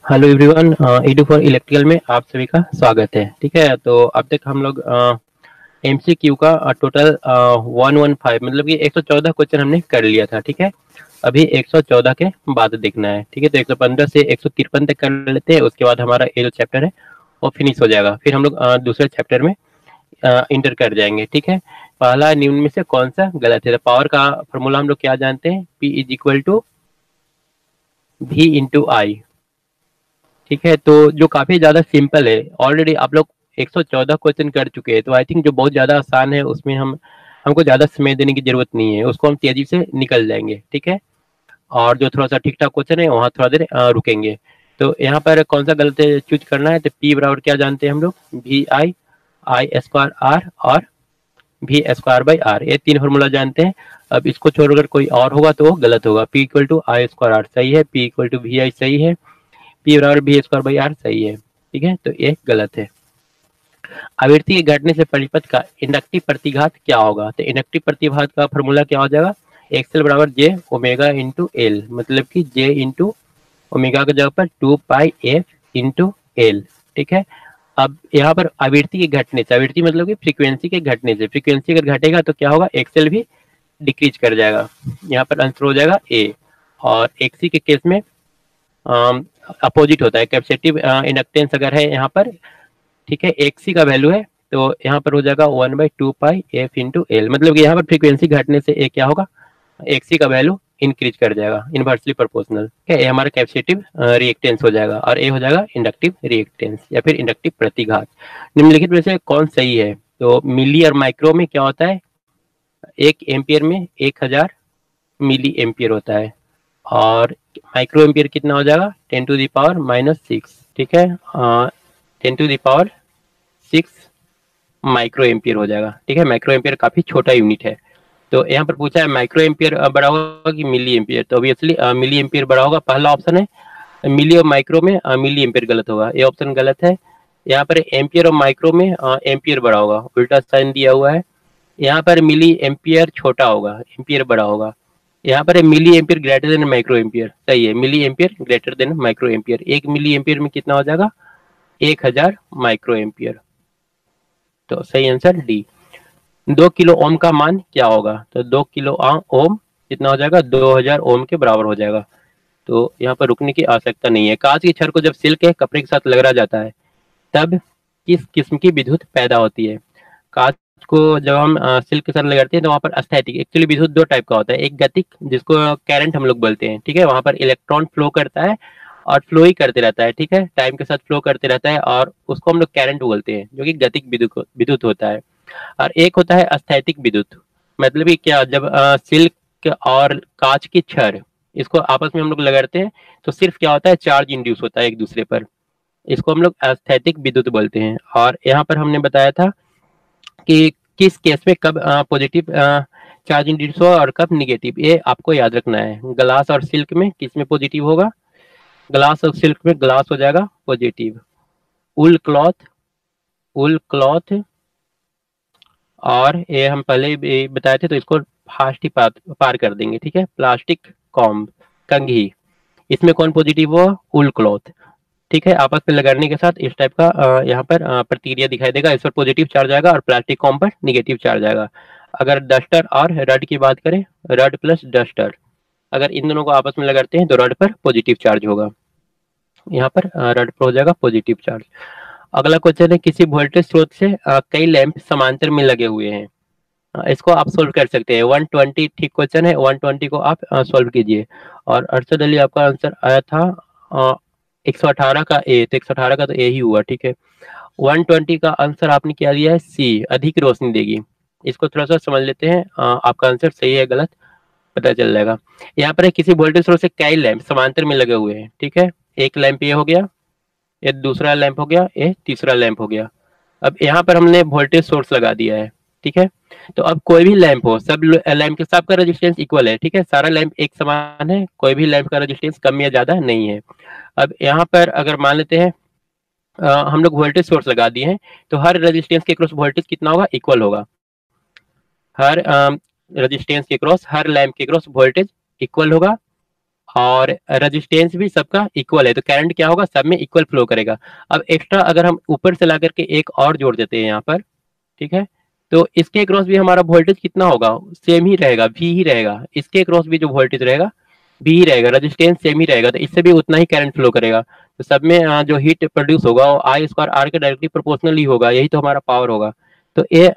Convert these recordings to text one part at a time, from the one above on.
Hello everyone, Edu for electrical में आप सभी का स्वागत है। ठीक है, तो अब तक हम लोग एमसीक्यू का टोटल 115 मतलब कि 114 क्वेश्चन हमने कर लिया था। ठीक है, अभी 114 के बाद देखना है। ठीक है, तो 115 से 153 तक कर लेते हैं, उसके बाद हमारा ये जो चैप्टर है वो फिनिश हो जाएगा। फिर हम लोग दूसरे चैप्टर में इंटर कर जाएंगे। ठीक है, पहला निम्न में से कौन सा गलत है? तो पावर का फॉर्मूला हम लोग क्या जानते हैं? P is equal to V into I. ठीक है, तो जो काफी ज्यादा सिंपल है, ऑलरेडी आप लोग 114 क्वेश्चन कर चुके हैं, तो आई थिंक जो बहुत ज्यादा आसान है उसमें हमको ज्यादा समय देने की जरूरत नहीं है, उसको हम तेजी से निकल जाएंगे। ठीक है, और जो थोड़ा सा ठीक ठाक क्वेश्चन है वहाँ थोड़ा देर रुकेंगे। तो यहाँ पर कौन सा गलत चूज करना है? तो पी बराबर क्या जानते हैं हम लोग? V I I square R और वी स्क्वायर बाई आर, ये तीन फॉर्मूला जानते हैं। अब इसको छोड़कर कोई और होगा तो वो गलत होगा। P equal to I square R सही है, P equal to V I सही है, पी बराबर बी स्क्वायर बाई आर सही है। ठीक है, तो ये गलत है। आवृत्ति के घटने से परिपथ का इंडक्टिव प्रतिघात क्या होगा? तो इंडक्टिव प्रतिघात का फॉर्मूला क्या हो जाएगा? एक्सएल बराबर जे ओमेगा इंटू एल, मतलब कि जे इंटू ओमेगा की जगह पर 2 पाई एफ इंटू एल। ठीक है, अब यहाँ पर आवृत्ति के घटने से, आवृत्ति मतलब कि फ्रीक्वेंसी के घटने से, फ्रीक्वेंसी अगर घटेगा तो क्या होगा? एक्सएल भी डिक्रीज कर जाएगा। यहाँ पर आंसर हो जाएगा ए। और एक्सी के केस में अपोजिट होता है, कैपेसिटिव इंडक्टेंस अगर है यहाँ पर, ठीक है, एक्सी का वैल्यू है तो यहाँ पर हो जाएगा 1/2 पाई एफ इंटू एल, मतलब कि यहाँ पर फ्रीक्वेंसी घटने से ए क्या होगा? एक्सी का वैल्यू इंक्रीज कर जाएगा, इनवर्सली प्रोपोर्शनल। ठीक है, ए हमारा कैपेसिटिव रिएक्टेंस हो जाएगा और ए हो जाएगा इंडक्टिव रिएक्टेंस या फिर इंडक्टिव प्रतिघात। निम्नलिखित में से कौन सही है? तो मिली और माइक्रो में क्या होता है? 1 एम्पियर में 1000 मिली एम्पियर होता है, और माइक्रो एम्पियर कितना हो जाएगा? 10⁻⁻6। ठीक है, 10⁻6 माइक्रो एम्पियर हो जाएगा। ठीक है, माइक्रो एम्पियर काफी छोटा यूनिट है। तो यहाँ पर पूछा है माइक्रो एम्पियर बड़ा होगा कि मिली एम्पियर, तो ऑब्वियसली मिली एम्पियर बड़ा होगा। पहला ऑप्शन है मिली और माइक्रो में मिली एम्पियर गलत होगा, ये ऑप्शन गलत है। यहाँ पर एम्पियर और माइक्रो में एम्पियर बड़ा होगा, उल्टा साइन दिया हुआ है। यहाँ पर मिली एम्पियर छोटा होगा, एम्पियर बड़ा होगा। यहाँ पर milli ampere greater than micro ampere, सही है, milli ampere greater than micro ampere. 1 milli ampere में कितना हो जाएगा? 1000 माइक्रो एम्पियर। तो सही आंसर डी। 2 किलो ओम का मान क्या होगा? तो 2 किलो ओम कितना हो जाएगा? 2000 ओम के बराबर हो जाएगा। तो यहाँ पर रुकने की आवश्यकता नहीं है। कांच की छड़ को जब सिल्क के कपड़े के साथ रगड़ा जाता है तब किस किस्म की विद्युत पैदा होती है? कांच को जब हम सिल्क के साथ लगाते हैं तो वहाँ पर अस्थैतिक, एक्चुअली विद्युत दो टाइप का होता है। एक गतिक जिसको करंट हम लोग बोलते हैं, ठीक है, वहाँ पर इलेक्ट्रॉन फ्लो करता है और फ्लो ही करते रहता है। ठीक है, टाइम के साथ फ्लो करते रहता है और उसको हम लोग करंट बोलते हैं, जो कि गतिक विद्युत होता है। और एक होता है अस्थैतिक विद्युत, मतलब कि क्या, जब सिल्क और कांच की छड़ इसको आपस में हम लोग लगाते हैं तो सिर्फ क्या होता है? चार्ज इंड्यूस होता है एक दूसरे पर, इसको हम लोग अस्थैतिक विद्युत बोलते हैं। और यहाँ पर हमने बताया था कि किस केस में कब पॉजिटिव चार्ज इंड्यूस हुआ और कब निगेटिव, ये आपको याद रखना है। ग्लास और सिल्क में किस में पॉजिटिव होगा? ग्लास और सिल्क में ग्लास हो जाएगा पॉजिटिव। उल क्लॉथ, उल क्लॉथ, और ये हम पहले भी बताए थे तो इसको फास्ट ही पार कर देंगे। ठीक है, प्लास्टिक कॉम्ब, कंघी, इसमें कौन पॉजिटिव हुआ? उल क्लॉथ। ठीक है, आपस में लगाने के साथ इस टाइप का यहाँ पर प्रतिक्रिया दिखाई देगा, इस पर पॉजिटिव चार्ज आएगा और प्लास्टिक कॉम पर निगेटिव चार्ज आएगा। अगर डस्टर और रड की बात करें, रड प्लस डस्टर, अगर इन दोनों को आपस में लगाते हैं तो रड पर पॉजिटिव चार्ज होगा, यहाँ पर रड पर हो जाएगा पॉजिटिव चार्ज। अगला क्वेश्चन है, किसी वोल्टेज स्रोत से कई लैंप समांतर में लगे हुए हैं। इसको आप सोल्व कर सकते हैं। 120 ठीक क्वेश्चन है, 120 को आप सोल्व कीजिए। और अरशद अली आपका आंसर आया था 118 का ए, तो 118 का तो ए ही हुआ। ठीक है, 120 का आंसर आपने क्या दिया है? सी, अधिक रोशनी देगी। इसको थोड़ा सा समझ लेते हैं, आपका आंसर सही है गलत पता चल जाएगा। यहाँ पर किसी वोल्टेज स्रोत से कई लैंप समांतर में लगे हुए हैं। ठीक है, एक लैंप ये हो गया, ये दूसरा लैंप हो गया, ये तीसरा लैंप हो गया। अब यहाँ पर हमने वोल्टेज सोर्स लगा दिया है। ठीक है, तो अब कोई भी लैंप हो, सब लैंप के सबका रेजिस्टेंस इक्वल है। ठीक है, सारा लैंप एक समान है, कोई भी लैंप का रेजिस्टेंस कम या ज्यादा नहीं है। अब यहाँ पर अगर मान लेते हैं हम लोग वोल्टेज सोर्स लगा दिए हैं, तो हर रेजिस्टेंस के क्रॉस वोल्टेज कितना होगा? इक्वल होगा। हर रेजिस्टेंस के क्रॉस, हर लैंप के क्रॉस वोल्टेज इक्वल होगा और रेजिस्टेंस भी सबका इक्वल है, तो करंट क्या होगा, सब में इक्वल फ्लो करेगा। अब एक्स्ट्रा अगर हम ऊपर से ला करके एक और जोड़ देते हैं यहाँ पर, ठीक है, तो इसके अक्रॉस भी हमारा वोल्टेज कितना होगा, सेम ही रहेगा, वी ही रहेगा। इसके अक्रॉस भी जो वोल्टेज रहेगा वी ही रहेगा, रेजिस्टेंस सेम ही रहेगा, तो इससे भी उतना ही करंट फ्लो करेगा। तो सब में जो हीट प्रोड्यूस होगा वो आई स्क्वायर आर के डायरेक्टली प्रोपोर्शनल ही होगा, यही तो हमारा पावर होगा। तो ये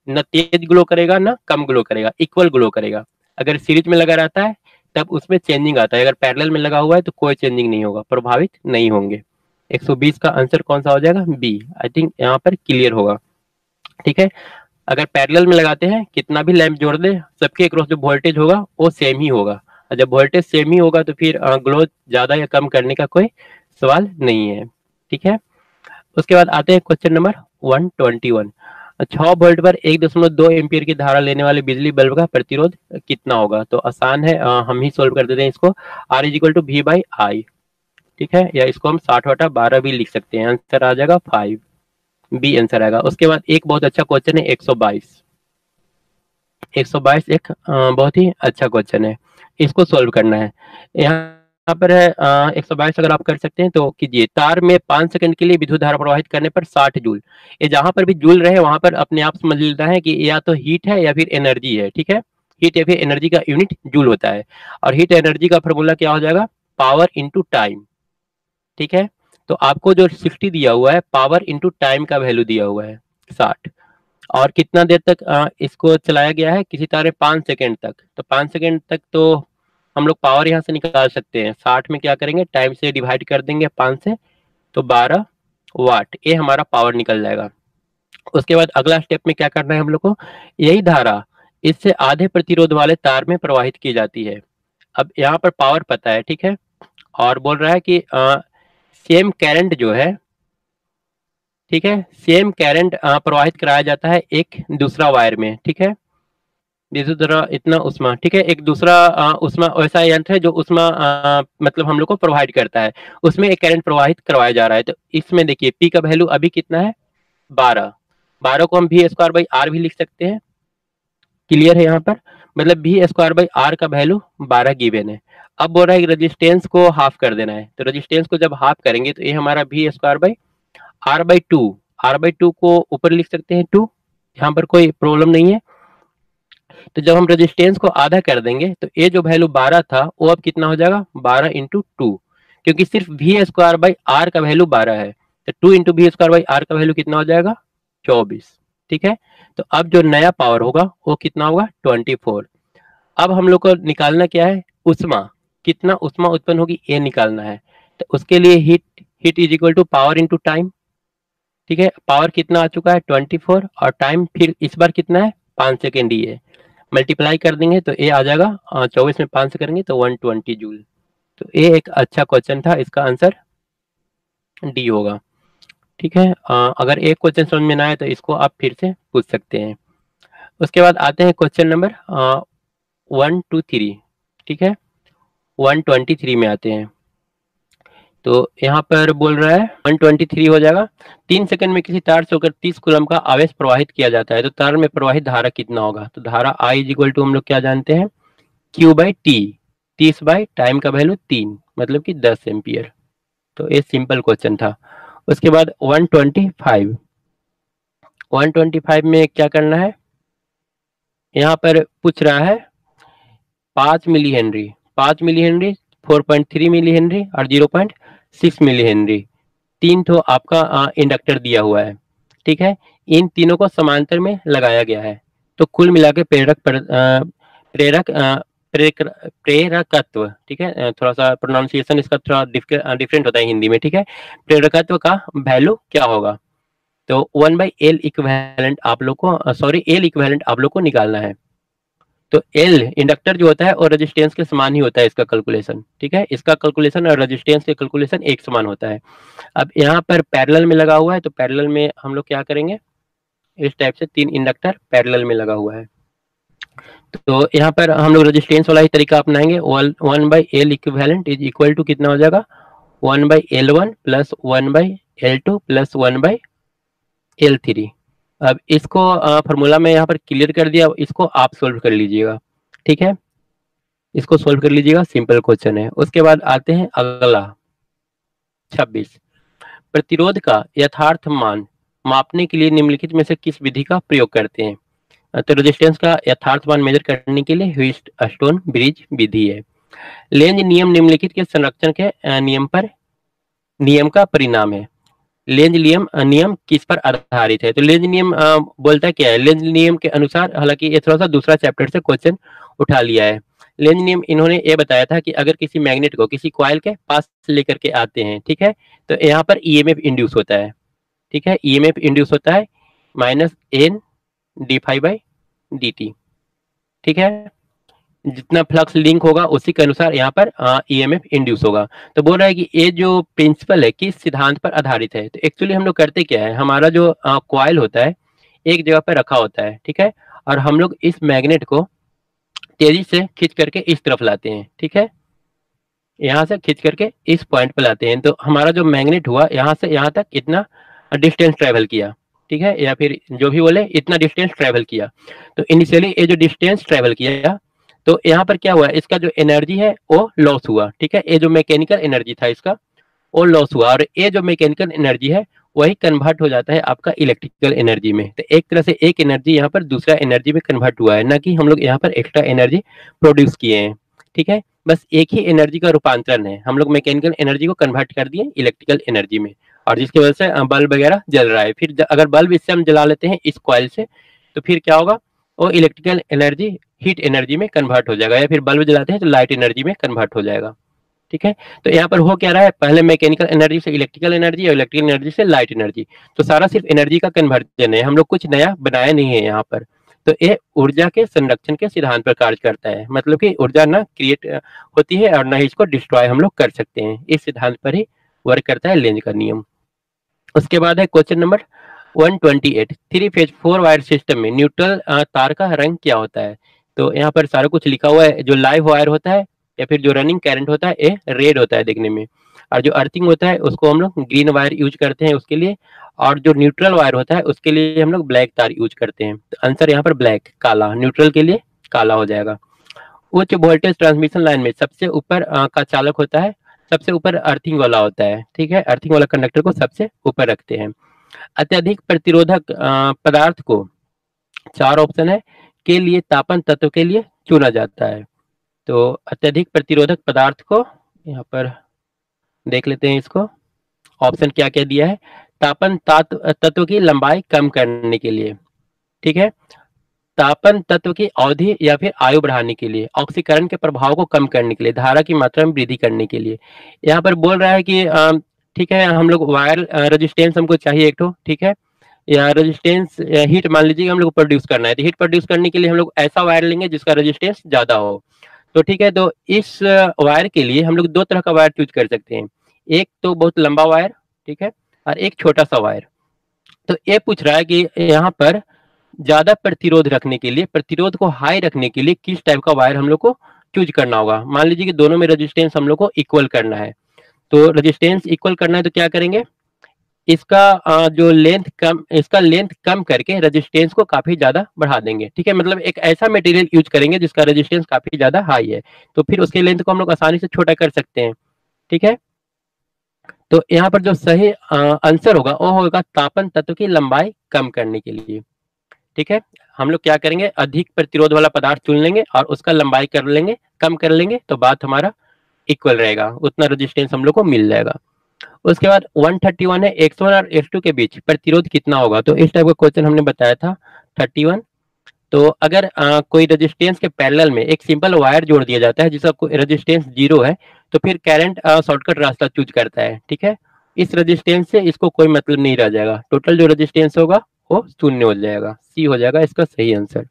न तेज ग्लो करेगा ना कम ग्लो करेगा, इक्वल ग्लो करेगा। अगर सीरीज में लगा रहता है तब उसमें चेंजिंग आता है, अगर पैरेलल में लगा हुआ है तो कोई चेंजिंग नहीं होगा, प्रभावित नहीं होंगे। 120 का आंसर कौन सा हो जाएगा, बी। आई थिंक यहाँ पर क्लियर होगा, ठीक है। अगर पैरेलल में लगाते हैं कितना भी लैंप जोड़ दे, सबके अक्रॉस जो वोल्टेज होगा वो सेम ही होगा, और जब वोल्टेज सेम ही होगा तो फिर ग्लो ज्यादा या कम करने का कोई सवाल नहीं है, ठीक है। उसके बाद आते हैं क्वेश्चन नंबर 121। 6 वोल्ट पर 1.2 एम्पियर की धारा लेने वाले बिजली बल्ब का प्रतिरोध कितना होगा। तो आसान है, हम ही सोल्व कर देते हैं इसको। R equal to V by I, ठीक है, या इसको हम 60/12 भी लिख सकते हैं। आंसर आ जाएगा 5, बी आंसर आएगा। उसके बाद एक बहुत अच्छा क्वेश्चन है 122। 122 एक बहुत ही अच्छा क्वेश्चन है, इसको सोल्व करना है। यहाँ पर है 122 अगर आप कर सकते हैं तो कीजिए। तार में 5 सेकंड के लिए विद्युत धारा प्रवाहित करने पर 60 जूल। ये जहां पर भी जूल रहे वहां पर अपने आप समझ लेता है कि या तो हीट है या फिर एनर्जी है, ठीक है। हीट या फिर एनर्जी का यूनिट जूल होता है, और हीट एनर्जी का फॉर्मूला क्या हो जाएगा, पावर इंटू टाइम, ठीक है। तो आपको जो 60 दिया हुआ है, पावर इंटू टाइम का वैल्यू दिया हुआ है 60, और कितना देर तक इसको चलाया गया है, किसी तरह 5 सेकेंड तक। तो 5 सेकेंड तक तो हम लोग पावर यहाँ से निकाल सकते हैं। 60 में क्या करेंगे, टाइम से डिवाइड कर देंगे 5 से, तो 12 वाट, ये हमारा पावर निकल जाएगा। उसके बाद अगला स्टेप में क्या करना है हम लोग को, यही धारा इससे आधे प्रतिरोध वाले तार में प्रवाहित की जाती है। अब यहाँ पर पावर पता है, ठीक है, और बोल रहा है कि सेम करंट जो है, ठीक है, सेम करंट प्रवाहित कराया जाता है एक दूसरा वायर में, ठीक है। इसी तरह इतना उष्मा, ठीक है, एक दूसरा उष्मा ऐसा यंत्र है जो उष्मा मतलब हम लोग को प्रोवाइड करता है, उसमें एक करंट प्रवाहित करवाया जा रहा है। तो इसमें देखिए पी का वैल्यू अभी कितना है, 12। 12 को हम वी स्क्वायर बाई आर भी लिख सकते हैं, क्लियर है यहाँ पर, मतलब वी स्क्वायर बाई आर का वैल्यू 12 गिवन है। अब बोल रहा है कि रेजिस्टेंस को हाफ कर देना है, तो रेजिस्टेंस को जब हाफ करेंगे तो ये हमारा V square by R by two, R by two को ऊपर लिख सकते हैं 2, यहाँ पर कोई प्रॉब्लम नहीं है। तो जब हम रेजिस्टेंस को आधा कर देंगे तो ये जो वैल्यू 12 था वो अब कितना हो जाएगा, 12 इंटू टू, क्योंकि सिर्फ वी स्क्वायर बाई आर का वैल्यू 12 है, तो 2 into V square by R का वैल्यू कितना हो जाएगा, 24, ठीक है। तो अब जो नया पावर होगा वो कितना होगा, 24। अब हम लोग को निकालना क्या है, उष्मा, कितना उष्मा उत्पन्न होगी ये निकालना है। तो उसके लिए heat is equal to power into time, ठीक है। पावर कितना आ चुका है 24, और टाइम फिर इस बार कितना है 5 सेकेंड ही है, मल्टीप्लाई कर देंगे तो ये आ जाएगा 24 में 5 से करेंगे तो 120 जूल। तो ये एक अच्छा क्वेश्चन था, इसका आंसर डी होगा, ठीक है। अगर एक क्वेश्चन समझ में ना आए तो इसको आप फिर से पूछ सकते हैं। उसके बाद आते हैं क्वेश्चन नंबर 123, ठीक है, 123 में आते हैं। तो यहाँ पर बोल रहा है 123 हो जाएगा, 3 सेकंड में किसी तार से होकर 30 कूलम का आवेश प्रवाहित किया जाता है, तो तार में प्रवाहित धारा कितना होगा। तो धारा I इज इक्वल टू हम लोग क्या जानते हैं, Q by T, 30 by time का वैल्यू 3, मतलब कि 10 एम्पियर। तो ये सिंपल क्वेश्चन था। उसके बाद 125 में क्या करना है, यहाँ पर पूछ रहा है 5 milli henry, 5 milli henry, 4.3 milli henry और 0.6 मिली हेनरी, तीन तो आपका इंडक्टर दिया हुआ है, ठीक है। इन तीनों को समांतर में लगाया गया है, तो कुल मिला के प्रेरकत्व, ठीक है, थोड़ा सा प्रोनाउंसिएशन इसका थोड़ा डिफरेंट होता है हिंदी में, ठीक है। प्रेरकत्व का वैल्यू क्या होगा, तो 1/L इक्विवेलेंट आप लोग को, सॉरी L इक्विवेलेंट आप लोग को निकालना है। तो L इंडक्टर जो होता है और रेजिस्टेंस के समान ही होता है इसका कैलकुलेशन, ठीक है, इसका कैलकुलेशन और रेजिस्टेंस के कैलकुलेशन एक समान होता है। अब यहाँ पर पैरेलल में लगा हुआ है, तो पैरेलल में हम लोग क्या करेंगे, इस टाइप से 3 इंडक्टर पैरेलल में लगा हुआ है, तो यहाँ पर हम लोग रेजिस्टेंस वाला ही तरीका अपनाएंगे। 1/L equivalent is equal to कितना हो जाएगा, 1/L1 plus 1/L2 plus 1/L3। अब इसको फार्मूला में यहाँ पर क्लियर कर दिया, इसको आप सोल्व कर लीजिएगा, ठीक है। इसको सोल्व कर लीजिएगा, सिंपल क्वेश्चन है। उसके बाद आते हैं अगला 26, प्रतिरोध का यथार्थ मान मापने के लिए निम्नलिखित में से किस विधि का प्रयोग करते हैं? तो रेजिस्टेंस का यथार्थ मान मेजर करने के लिए व्हीटस्टोन ब्रिज विधि है। लेंज नियम निम्नलिखित के संरक्षण के नियम का परिणाम है। लेंज नियम नियम किस पर आधारित है? तो लेंज नियम बोलता क्या है? लेंज नियम के अनुसार, हालांकि ये थोड़ा सा दूसरा चैप्टर से क्वेश्चन उठा लिया है। लेंज नियम इन्होंने ये बताया था कि अगर किसी मैग्नेट को किसी कॉइल के पास लेकर के आते हैं, ठीक है, तो यहाँ पर ईएमएफ इंड्यूस होता है, ठीक है, ईएमएफ इंड्यूस होता है -n d∅dt, ठीक है। जितना फ्लक्स लिंक होगा उसी के अनुसार यहाँ पर ईएमएफ इंड्यूस होगा। तो बोल रहा है कि ये जो प्रिंसिपल है किस सिद्धांत पर आधारित है? तो एक्चुअली हम लोग करते क्या है, हमारा जो कॉइल होता है एक जगह पर रखा होता है, ठीक है, और हम लोग इस मैग्नेट को तेजी से खींच करके इस तरफ लाते हैं, ठीक है, यहाँ से खींच करके इस पॉइंट पर लाते हैं। तो हमारा जो मैग्नेट हुआ यहाँ से यहाँ तक इतना डिस्टेंस ट्रेवल किया, ठीक है, या फिर जो भी बोले इतना डिस्टेंस ट्रेवल किया। तो इनिशियली ये जो डिस्टेंस ट्रेवल किया, तो यहाँ पर क्या हुआ, इसका जो एनर्जी है वो लॉस हुआ, ठीक है, ये जो मैकेनिकल एनर्जी था इसका वो लॉस हुआ, और ये जो मैकेनिकल एनर्जी है वही कन्वर्ट हो जाता है आपका इलेक्ट्रिकल एनर्जी में। तो एक तरह से एक एनर्जी यहाँ पर दूसरा एनर्जी में कन्वर्ट हुआ है, ना कि हम लोग यहाँ पर एक्स्ट्रा एनर्जी प्रोड्यूस किए हैं, ठीक है, बस एक ही एनर्जी का रूपांतरण है, हम लोग मैकेनिकल एनर्जी को कन्वर्ट कर दिए इलेक्ट्रिकल एनर्जी में, और जिसकी वजह से बल्ब वगैरह जल रहा है। फिर अगर बल्ब इससे हम जला लेते हैं इस कॉइल से, तो फिर क्या होगा, वो इलेक्ट्रिकल एनर्जी हीट एनर्जी में कन्वर्ट हो जाएगा, या फिर बल्ब जलाते हैं तो लाइट एनर्जी में कन्वर्ट हो जाएगा, ठीक है। तो यहाँ पर हो क्या रहा है, पहले मैकेनिकल एनर्जी से इलेक्ट्रिकल एनर्जी और इलेक्ट्रिकल एनर्जी से लाइट एनर्जी, तो सारा सिर्फ एनर्जी का कन्वर्जन है, हम लोग कुछ नया बनाया नहीं है यहाँ पर। तो ये ऊर्जा के संरक्षण के सिद्धांत पर कार्य करता है, मतलब कि ऊर्जा ना क्रिएट होती है और ना ही इसको डिस्ट्रॉय हम लोग कर सकते हैं, इस सिद्धांत पर ही वर्क करता है लेंज का नियम। उसके बाद है question number 128, 3 phase 4 wire system में न्यूट्रल तार का रंग क्या होता है? तो यहाँ पर सारा कुछ लिखा हुआ है, जो लाइव वायर होता है या फिर जो रनिंग करंट होता है ये रेड होता है देखने में, और जो अर्थिंग होता है उसको हम लोग ग्रीन वायर यूज करते हैं उसके लिए, और जो न्यूट्रल वायर होता है उसके लिए हम लोग ब्लैक तार यूज करते हैं। तो आंसर यहाँ पर ब्लैक, काला, न्यूट्रल के लिए काला हो जाएगा। उच्च वोल्टेज ट्रांसमिशन लाइन में सबसे ऊपर का चालक होता है, सबसे ऊपर अर्थिंग वाला होता है, ठीक है, अर्थिंग वाला कंडक्टर को सबसे ऊपर रखते हैं। अत्यधिक प्रतिरोधक पदार्थ को, 4 ऑप्शन है, के लिए तापन तत्व के लिए चुना जाता है। तो अत्यधिक प्रतिरोधक पदार्थ को यहाँ पर देख लेते हैं, इसको ऑप्शन क्या क्या दिया है, तापन तत्व की लंबाई कम करने के लिए, ठीक है, तापन तत्व की अवधि या फिर आयु बढ़ाने के लिए, ऑक्सीकरण के प्रभाव को कम करने के लिए, धारा की मात्रा में वृद्धि करने के लिए। यहाँ पर बोल रहा है कि ठीक है, हम लोग वायर रेजिस्टेंस हमको चाहिए एक तो, ठीक है, या रेजिस्टेंस हीट मान लीजिए हम लोग को प्रोड्यूस करना है, तो हीट प्रोड्यूस करने के लिए हम लोग ऐसा वायर लेंगे जिसका रेजिस्टेंस ज्यादा हो। तो ठीक है, तो इस वायर के लिए हम लोग 2 तरह का वायर चूज कर सकते हैं, एक तो बहुत लंबा वायर, ठीक है, और एक छोटा सा वायर। तो ये पूछ रहा है कि यहाँ पर ज्यादा प्रतिरोध रखने के लिए, प्रतिरोध को हाई रखने के लिए किस टाइप का वायर हम लोग को चूज करना होगा। मान लीजिए कि दोनों में रेजिस्टेंस हम लोग को इक्वल करना है, तो रेजिस्टेंस इक्वल करना है तो क्या करेंगे, इसका जो लेंथ कम, इसका लेंथ कम करके रेजिस्टेंस को काफी ज्यादा बढ़ा देंगे, ठीक है, मतलब एक ऐसा मटेरियल यूज करेंगे जिसका रेजिस्टेंस काफी ज्यादा हाई है, तो फिर उसके लेंथ को हम लोग आसानी से छोटा कर सकते हैं, ठीक है। तो यहाँ पर जो सही आंसर होगा वो होगा तापन तत्व की लंबाई कम करने के लिए, ठीक है। हम लोग क्या करेंगे, अधिक प्रतिरोध वाला पदार्थ चुन लेंगे और उसका लंबाई कर लेंगे, कम कर लेंगे, तो बात हमारा इक्वल रहेगा, उतना रेजिस्टेंस हम लोग को मिल जाएगा। उसके बाद 131 है, X1 और X2 के बीच प्रतिरोध कितना होगा? तो इस टाइप का क्वेश्चन हमने बताया था 31। तो अगर कोई रेजिस्टेंस के पैरेलल में एक सिंपल वायर जोड़ दिया जाता है जिसका रेजिस्टेंस 0 है, तो फिर करंट शॉर्टकट रास्ता चूज करता है, ठीक है, इस रेजिस्टेंस से इसको कोई मतलब नहीं रह जाएगा, टोटल जो रेजिस्टेंस होगा वो 0 हो जाएगा, सी हो जाएगा इसका सही आंसर।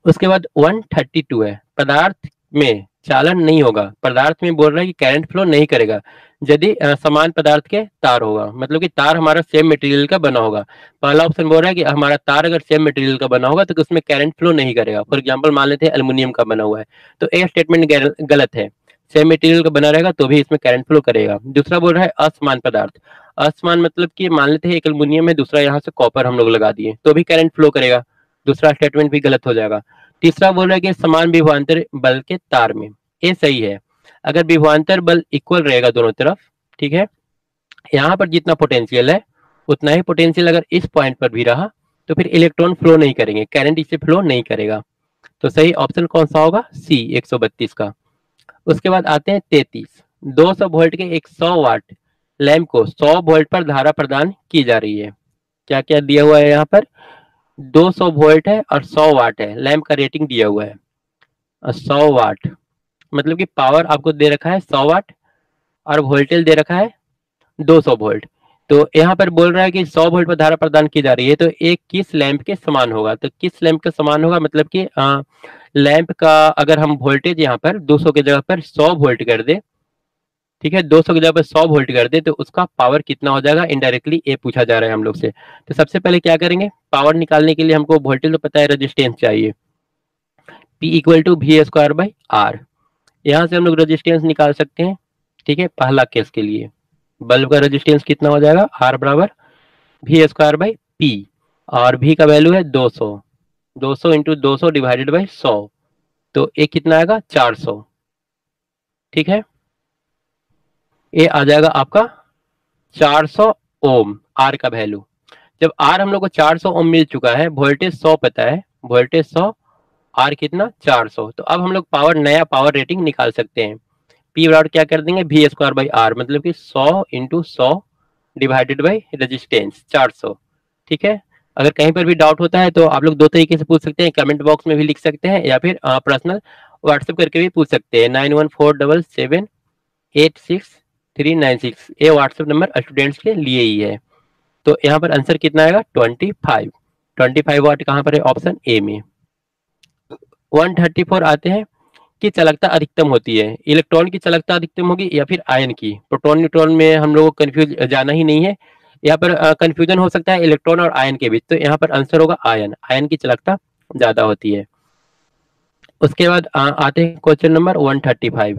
उसके बाद 132 है, पदार्थ में चालन नहीं होगा, पदार्थ में बोल रहा है कि करंट फ्लो नहीं करेगा यदि समान पदार्थ के तार होगा, मतलब कि तार हमारा सेम मटेरियल का बना होगा। पहला ऑप्शन बोल रहा है कि हमारा तार अगर सेम मटेरियल का बना होगा तो उसमें करंट फ्लो नहीं करेगा। फॉर एग्जांपल मान लेते हैं एल्युमिनियम का बना हुआ है, तो एक स्टेटमेंट गलत है, सेम मटेरियल का बना रहेगा तो भी इसमें करंट फ्लो करेगा। दूसरा बोल रहा है असमान पदार्थ, असमान मतलब कि मान लेते हैं एक एल्युमिनियम है, दूसरा यहाँ से कॉपर हम लोग लगा दिए तो भी करंट फ्लो करेगा, दूसरा स्टेटमेंट भी गलत हो जाएगा। तीसरा बोल रहा है कि समान विभवांतर बल के तार में, ये सही है। अगर विभवांतर बल इक्वल रहेगा दोनों तरफ, ठीक है, यहाँ पर जितना पोटेंशियल है उतना ही पोटेंशियल अगर इस पॉइंट पर भी रहा तो फिर इलेक्ट्रॉन फ्लो नहीं करेंगे, करंट इससे फ्लो नहीं करेगा। तो सही ऑप्शन कौन सा होगा? सी 132 का। उसके बाद आते हैं 33। 200 वोल्ट के एक 100 वाट लैंप को 100 वोल्ट पर धारा प्रदान की जा रही है। क्या क्या दिया हुआ है यहाँ पर? 200 वोल्ट है और 100 वाट है, लैंप का रेटिंग दिया हुआ है 100 वाट, मतलब कि पावर आपको दे रखा है 100 वाट और वोल्टेज दे रखा है 200 वोल्ट। तो यहाँ पर बोल रहा है कि 100 वोल्ट पर धारा प्रदान की जा रही है, तो एक किस लैंप के समान होगा? तो किस लैंप के समान होगा मतलब कि लैंप का अगर हम वोल्टेज यहाँ पर 200 की जगह पर 100 वोल्ट कर दे, ठीक है, 200 की जगह पर 100 वोल्ट कर दे तो उसका पावर कितना हो जाएगा? इनडायरेक्टली ये पूछा जा रहा है हम लोग से। तो सबसे पहले क्या करेंगे, पावर निकालने के लिए हमको वोल्टेज तो पता है, रेजिस्टेंस चाहिए, P equal to V square by R. यहाँ से हम लोग रेजिस्टेंस निकाल सकते हैं, ठीक है। पहला केस के लिए बल्ब का रेजिस्टेंस कितना हो जाएगा? आर बराबर वी स्क्वायर बाई पी, और वी का वैल्यू है 200, 200 इंटू 200 डिवाइडेड बाई 100, तो ये कितना आएगा? 400, ठीक है। ये आ जाएगा आपका 400 ओम, आर का वैल्यू। जब आर हम लोग को 400 ओम मिल चुका है, वोल्टेज 100 पता है, वोल्टेज 100, आर कितना? 400। तो अब हम लोग पावर, नया पावर रेटिंग निकाल सकते हैं। पी बराबर क्या कर देंगे? वी स्क्वायर बाई आर, मतलब कि 100 इंटू 100 डिवाइडेड बाई रेजिस्टेंस 400, ठीक है। अगर कहीं पर भी डाउट होता है तो आप लोग दो तरीके से पूछ सकते हैं, कमेंट बॉक्स में भी लिख सकते हैं या फिर पर्सनल व्हाट्सएप करके भी पूछ सकते हैं। 9147786396, ये व्हाट्सएप नंबर स्टूडेंट्स के लिए ही है। तो यहाँ पर आंसर कितना आएगा? 25 वाट कहाँ पर है? ऑप्शन ए में। 134 आते हैं कि चालकता अधिकतम होती है, इलेक्ट्रॉन की चालकता अधिकतम होगी या फिर आयन की? प्रोटॉन न्यूट्रॉन में हम लोगों को कंफ्यूज जाना ही नहीं है, यहाँ पर कंफ्यूजन हो सकता है इलेक्ट्रॉन और आयन के बीच, तो यहाँ पर आंसर होगा आयन, आयन की चालकता ज्यादा होती है। उसके बाद आते हैं क्वेश्चन नंबर 135।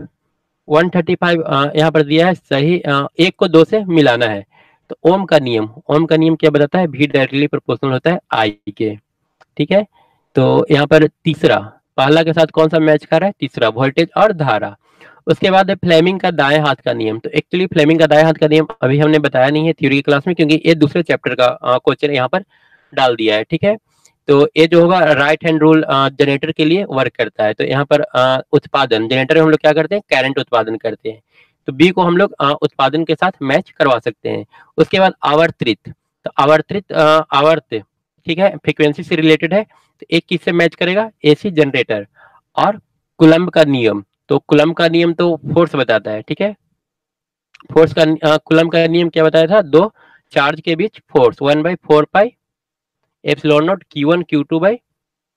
135 यहाँ पर दिया है सही, एक को दो से मिलाना है। तो ओम का नियम, ओम का नियम क्या बताता है? भी डायरेक्टली प्रोपोर्शनल होता है आई के, ठीक है। तो यहाँ पर तीसरा, पहला के साथ कौन सा मैच कर रहा है? तीसरा, वोल्टेज और धारा। उसके बाद है फ्लेमिंग का दाएं हाथ का नियम। तो एक्चुअली फ्लेमिंग का दाएं हाथ का नियम अभी हमने बताया नहीं है थ्योरी की क्लास में, क्योंकि ये दूसरे चैप्टर का क्वेश्चन यहाँ पर डाल दिया है, ठीक है। तो ये जो होगा राइट हैंड रूल जनरेटर के लिए वर्क करता है। तो यहाँ पर उत्पादन, जनरेटर में हम लोग क्या करते हैं? करंट उत्पादन करते हैं, तो बी को हम लोग उत्पादन के साथ मैच करवा सकते हैं। उसके बाद आवर्तित, तो आवर्त, ठीक है, फ्रीक्वेंसी से रिलेटेड है, तो एक किससे मैच करेगा? AC generator. और कुलम्ब का नियम, तो कुलम्ब का नियम तो फोर्स बताता है, ठीक है। फोर्स का कुलम्ब का नियम क्या बताया था? दो चार्ज के बीच force 1/4 pi epsilon naught Q1 Q2 by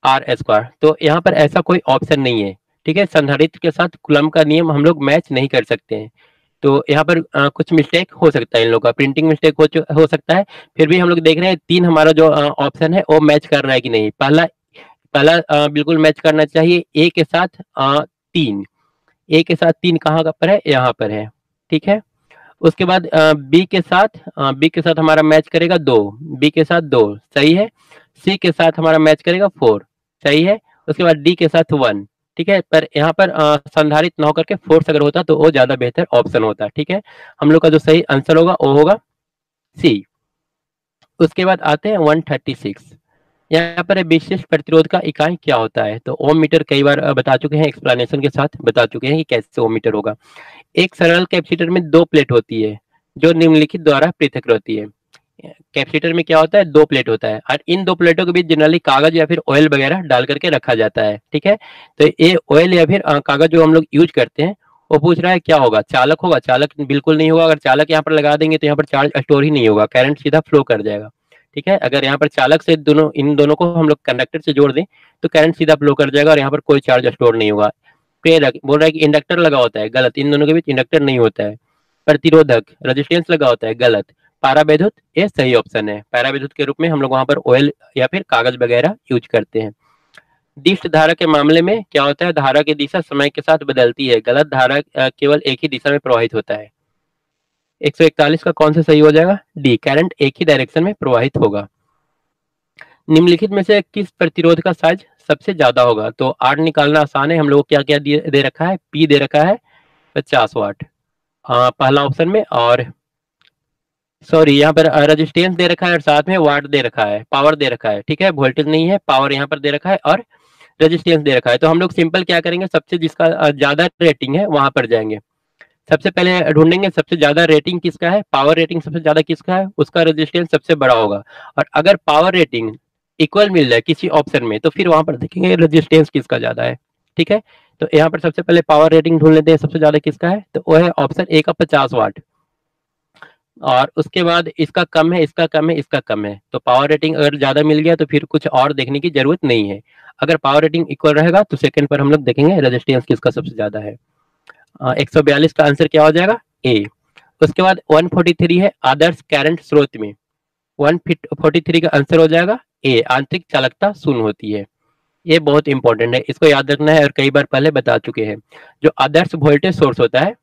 R square. तो यहाँ पर ऐसा कोई ऑप्शन नहीं है, ठीक है। संधारित्र के साथ कुलम्ब का नियम हम लोग मैच नहीं कर सकते हैं। तो यहाँ पर कुछ मिस्टेक हो सकता है, इन लोगों का प्रिंटिंग मिस्टेक हो सकता है। फिर भी हम लोग देख रहे हैं तीन हमारा जो ऑप्शन है वो मैच कर रहा है कि नहीं। पहला पहला बिल्कुल मैच करना चाहिए, ए के साथ 3, ए के साथ 3 कहाँ पर है? यहाँ पर है, ठीक है। उसके बाद बी के साथ हमारा मैच करेगा 2, बी के साथ 2 सही है। सी के साथ हमारा मैच करेगा 4 सही है। उसके बाद डी के साथ 1, ठीक है। पर यहाँ पर संधारित न होकर के फोर्स अगर होता तो वो ज्यादा बेहतर ऑप्शन होता, ठीक है। हम लोग का जो सही आंसर होगा वो होगा सी। उसके बाद आते हैं 136। यहाँ पर विशिष्ट प्रतिरोध का इकाई क्या होता है? तो ओम मीटर कई बार बता चुके हैं, एक्सप्लेनेशन के साथ बता चुके हैं कि कैसे ओम मीटर होगा। एक सरल कैपेसिटर में 2 प्लेट होती है जो निम्नलिखित द्वारा पृथक रहती है। कैपेसिटर में क्या होता है? 2 प्लेट होता है, और इन 2 प्लेटों के बीच जनरली कागज या फिर ऑयल वगैरह डाल करके रखा जाता है, ठीक है। तो ये ऑयल या फिर कागज जो हम लोग यूज करते हैं, वो पूछ रहा है क्या होगा? चालक होगा? चालक बिल्कुल नहीं होगा। अगर चालक यहाँ पर लगा देंगे तो यहाँ पर चार्ज स्टोर ही नहीं होगा, करंट सीधा फ्लो कर जाएगा, ठीक है। अगर यहाँ पर चालक से इन दोनों को हम लोग कंडक्टर से जोड़ दें तो करंट सीधा फ्लो कर जाएगा और यहाँ पर कोई चार्ज स्टोर नहीं होगा। प्रेरक बोल रहा है कि इंडक्टर लगा होता है, गलत, इन दोनों के बीच इंडक्टर नहीं होता है। प्रतिरोधक रेजिस्टेंस लगा होता है, गलत। पारावैद्युत ये सही ऑप्शन है, पारावैद्युत के रूप में हम लोग वहां पर ऑयल या फिर कागज वगैरह यूज करते हैं। डिस्ट धारा के मामले में क्या होता है? धारा की दिशा समय के साथ बदलती है, गलत। धारा केवल एक ही दिशा में प्रवाहित होता है। 141 का कौन सा सही हो जाएगा? डी, करंट एक ही डायरेक्शन में प्रवाहित होगा। निम्नलिखित में से किस प्रतिरोध का साइज सबसे ज्यादा होगा। तो R निकालना आसान है, हम लोग को क्या क्या दे रखा है, P दे रखा है 50 वाट पहला ऑप्शन में, और सॉरी यहाँ पर रेजिस्टेंस दे रखा है और साथ में वाट दे रखा है, पावर दे रखा है, ठीक है, वोल्टेज नहीं है, पावर यहाँ पर दे रखा है और रेजिस्टेंस दे रखा है। तो हम लोग सिंपल क्या करेंगे, सबसे जिसका ज्यादा रेटिंग है वहां पर जाएंगे। सबसे पहले ढूंढेंगे सबसे ज्यादा रेटिंग किसका है, पावर रेटिंग सबसे ज्यादा किसका है, उसका रेजिस्टेंस सबसे बड़ा होगा। और अगर पावर रेटिंग इक्वल मिल जाए किसी ऑप्शन में तो फिर वहां पर देखेंगे रेजिस्टेंस किसका ज्यादा है, ठीक है। तो यहाँ पर सबसे पहले पावर रेटिंग ढूंढ लेते हैं सबसे ज्यादा किसका है, तो वो है ऑप्शन ए का 50 वाट। और उसके बाद इसका कम है, इसका कम है, इसका कम है। तो पावर रेटिंग अगर ज्यादा मिल गया तो फिर कुछ और देखने की जरूरत नहीं है। अगर पावर रेटिंग इक्वल रहेगा तो सेकंड पर हम लोग देखेंगे रेजिस्टेंस किसका सबसे ज्यादा है। 142 का आंसर क्या हो जाएगा, ए। उसके बाद 143 है आदर्श करंट स्रोत में, 143 का आंसर हो जाएगा ए, आंतरिक चालकता शून्य होती है। ये बहुत इंपॉर्टेंट है, इसको याद रखना है और कई बार पहले बता चुके हैं। जो आदर्श वोल्टेज सोर्स होता है,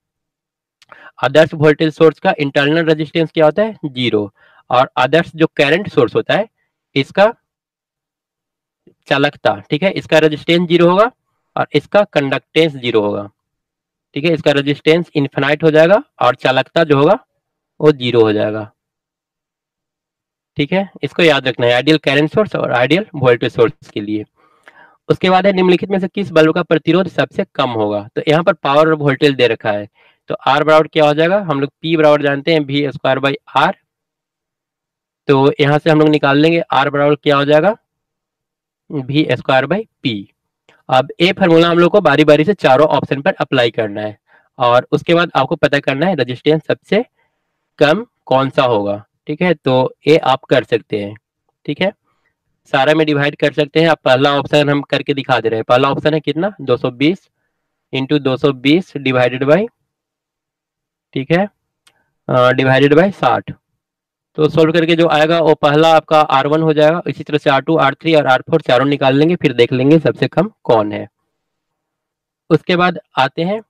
आदर्श वोल्टेज सोर्स का इंटरनल रेजिस्टेंस क्या होता है, 0। और आदर्श जो करंट सोर्स होता है इसका चालकता, ठीक है, इसका रेजिस्टेंस 0 होगा और इसका कंडक्टेंस 0 होगा, ठीक है। इसका रेजिस्टेंस इनफिनाइट हो जाएगा और चालकता जो होगा वो 0 हो जाएगा, ठीक है। इसको याद रखना है आइडियल करंट सोर्स और आइडियल वोल्टेज सोर्स के लिए। उसके बाद है निम्नलिखित में से किस बल्ब का प्रतिरोध सबसे कम होगा। तो यहाँ पर पावर और वोल्टेज दे रखा है, तो आर बराबर क्या हो जाएगा, हम लोग पी बराबर जानते हैं वी स्क्वायर बाई आर। तो यहाँ से हम लोग निकाल लेंगे आर बराबर क्या हो जाएगा, वी स्क्वायर बाई पी। अब ए फार्मूला हम लोग को बारी बारी से चारों ऑप्शन पर अप्लाई करना है और उसके बाद आपको पता करना है रेजिस्टेंस सबसे कम कौन सा होगा, ठीक है। तो ए आप कर सकते हैं, ठीक है, सारा में डिवाइड कर सकते हैं। अब पहला ऑप्शन हम करके दिखा दे रहे हैं। पहला ऑप्शन है कितना, 220 इंटू 220 डिवाइडेड बाई, ठीक है, डिवाइडेड बाई 60। तो सोल्व करके जो आएगा वो पहला आपका R1 हो जाएगा। इसी तरह से R2, R3 और R4 चारों निकाल लेंगे, फिर देख लेंगे सबसे कम कौन है। उसके बाद आते हैं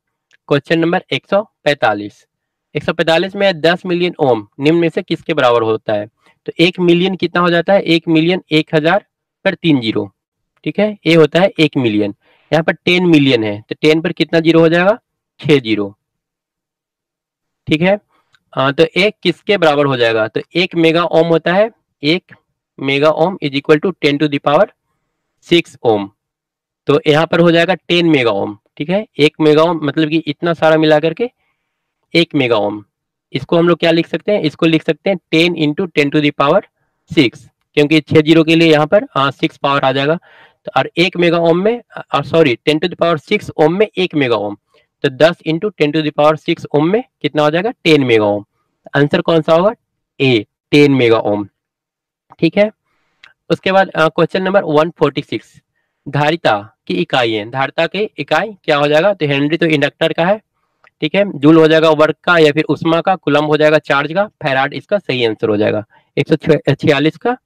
क्वेश्चन नंबर 145। 145 में 10 मिलियन ओम निम्न में से किसके बराबर होता है। तो 1 मिलियन कितना हो जाता है, 1 मिलियन 1000 पर 3 जीरो, ठीक है, ये होता है 1 मिलियन। यहाँ पर 10 मिलियन है तो 10 पर कितना जीरो हो जाएगा, 6 जीरो, ठीक है। तो एक किसके बराबर हो जाएगा, तो 1 मेगा ओम होता है, 1 mega ohm is equal to 10 to the power 6 ohm. तो यहाँ पर हो जाएगा 10 मेगा ओम, ठीक है। 1 मेगा ओम मतलब कि इतना सारा मिला करके 1 मेगा ओम। इसको हम लोग क्या लिख सकते हैं, इसको लिख सकते हैं 10 इंटू 10 टू द पावर 6, क्योंकि 6 जीरो के लिए यहाँ पर 6 पावर आ जाएगा। तो और 1 मेगा ओम में सॉरी 10 टू द पावर 6 ओम में 1 मेगा ओम, तो 10 इंटू 10 टू द पावर 6 ओम में कितना हो जाएगा, 10 मेगा ओम। आंसर कौन सा होगा, ए, 10 मेगा ओम, ठीक है। उसके बाद क्वेश्चन नंबर 146, धारिता की इकाई है, धारिता की इकाई क्या हो जाएगा, तो हेनरी तो इंडक्टर का है, ठीक है, जूल हो जाएगा वर्क का या फिर उष्मा का, कुलम हो जाएगा चार्ज का, फैराड इसका सही आंसर हो जाएगा 146 का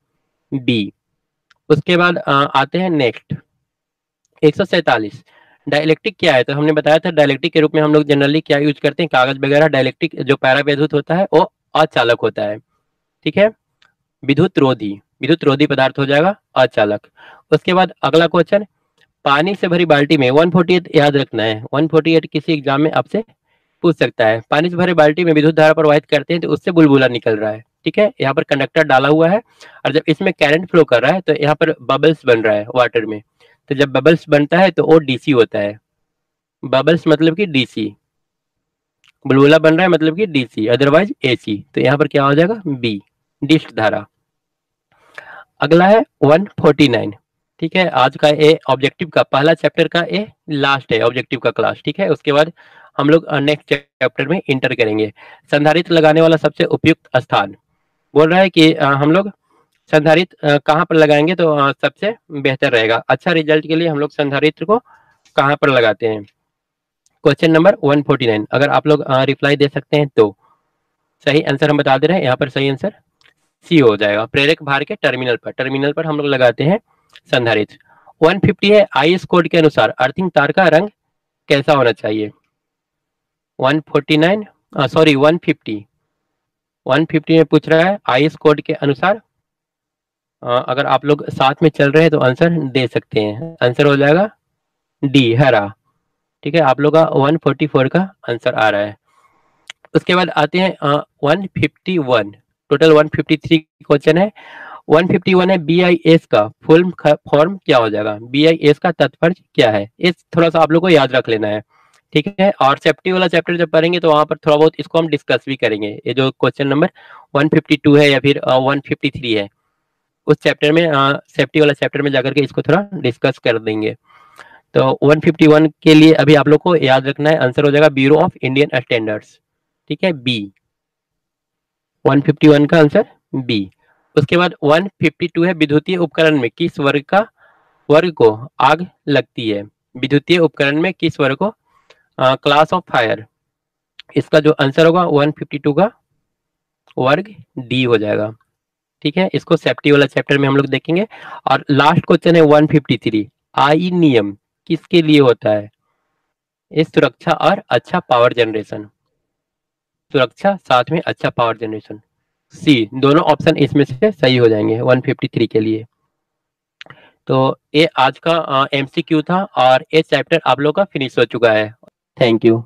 बी। उसके बाद आते हैं नेक्स्ट 147, डाइलेक्ट्रिक क्या है। तो हमने बताया था डाइलेक्ट्रिक के रूप में हम लोग जनरली क्या यूज करते हैं, कागज वगैरह। डाइलेक्ट्रिक जो पैरावैद्युत होता है वो अचालक होता है, ठीक है, विद्युत रोधी पदार्थ हो जाएगा अचालक। उसके बाद अगला क्वेश्चन, पानी से भरी बाल्टी में 148 याद रखना है, 148 किसी एग्जाम में आपसे पूछ सकता है। पानी से भरे बाल्टी में विद्युत धारा प्रवाहित करते हैं तो उससे बुलबुला निकल रहा है, ठीक है, यहाँ पर कंडक्टर डाला हुआ है और जब इसमें करंट फ्लो कर रहा है तो यहाँ पर बबल्स बन रहा है वाटर में। तो जब बबल्स बनता है तो वो डीसी होता है, बबल्स मतलब कि डीसी, बुलबुला बन रहा है मतलब कि डीसी, अदरवाइज एसी। तो यहाँ पर क्या हो जाएगा, बी, डिस्क धारा। अगला है 149, ठीक है, आज का ए ऑब्जेक्टिव का पहला चैप्टर का ए लास्ट है ऑब्जेक्टिव का क्लास, ठीक है। उसके बाद हम लोग नेक्स्ट चैप्टर में इंटर करेंगे। संधारित्र लगाने वाला सबसे उपयुक्त स्थान बोल रहा है कि हम लोग संधारित्र कहाँ पर लगाएंगे तो सबसे बेहतर रहेगा। अच्छा रिजल्ट के लिए हम लोग संधारित्र को कहाँ पर लगाते हैं। क्वेश्चन नंबर 149 अगर आप लोग रिप्लाई दे सकते हैं तो सही आंसर हम बता दे रहे हैं। यहाँ पर सही आंसर सी हो जाएगा, प्रेरक भार के टर्मिनल पर हम लोग लगाते हैं संधारित्र। 150 है, आईएस कोड के अनुसार अर्थिंग तार का रंग कैसा होना चाहिए। 149 सॉरी 150 में पूछ रहा है आईएस कोड के अनुसार अगर आप लोग साथ में चल रहे हैं तो आंसर दे सकते हैं। आंसर हो जाएगा डी, हरा। ठीक है, आप लोग का 144 का आंसर आ रहा है। उसके बाद आते हैं 151। टोटल 153 क्वेश्चन है। 151 है BIS का फुल फॉर्म क्या हो जाएगा, BIS का तात्पर्य क्या है, इस थोड़ा सा आप लोग को याद रख लेना है। ठीक है, और सेफ्टी वाला चैप्टर जब पढ़ेंगे तो वहां पर थोड़ा बहुत इसको हम डिस्कस भी करेंगे। ये जो क्वेश्चन नंबर 152 है या फिर 153 है, उस चैप्टर में सेफ्टी वाला चैप्टर में जाकर के इसको थोड़ा डिस्कस कर देंगे। तो 151 के लिए अभी आप लोग को याद रखना है, आंसर हो जाएगा ब्यूरो ऑफ इंडियन स्टैंडर्ड्स। ठीक है, बी। 151 का आंसर बी। उसके बाद 152 है विद्युतीय उपकरण में किस वर्ग को आग लगती है। विद्युतीय उपकरण में किस वर्ग को, क्लास ऑफ फायर। इसका जो आंसर होगा 152 का वर्ग डी हो जाएगा। ठीक है, इसको सेफ्टी वाला चैप्टर में हम लोग देखेंगे। और लास्ट क्वेश्चन है 153, आई नियम किसके लिए होता है। इस सुरक्षा और अच्छा पावर जनरेशन, सुरक्षा साथ में अच्छा पावर जनरेशन, सी। दोनों ऑप्शन इसमें से सही हो जाएंगे 153 के लिए। तो ये आज का MCQ था और ये चैप्टर आप लोग का फिनिश हो चुका है। Thank you.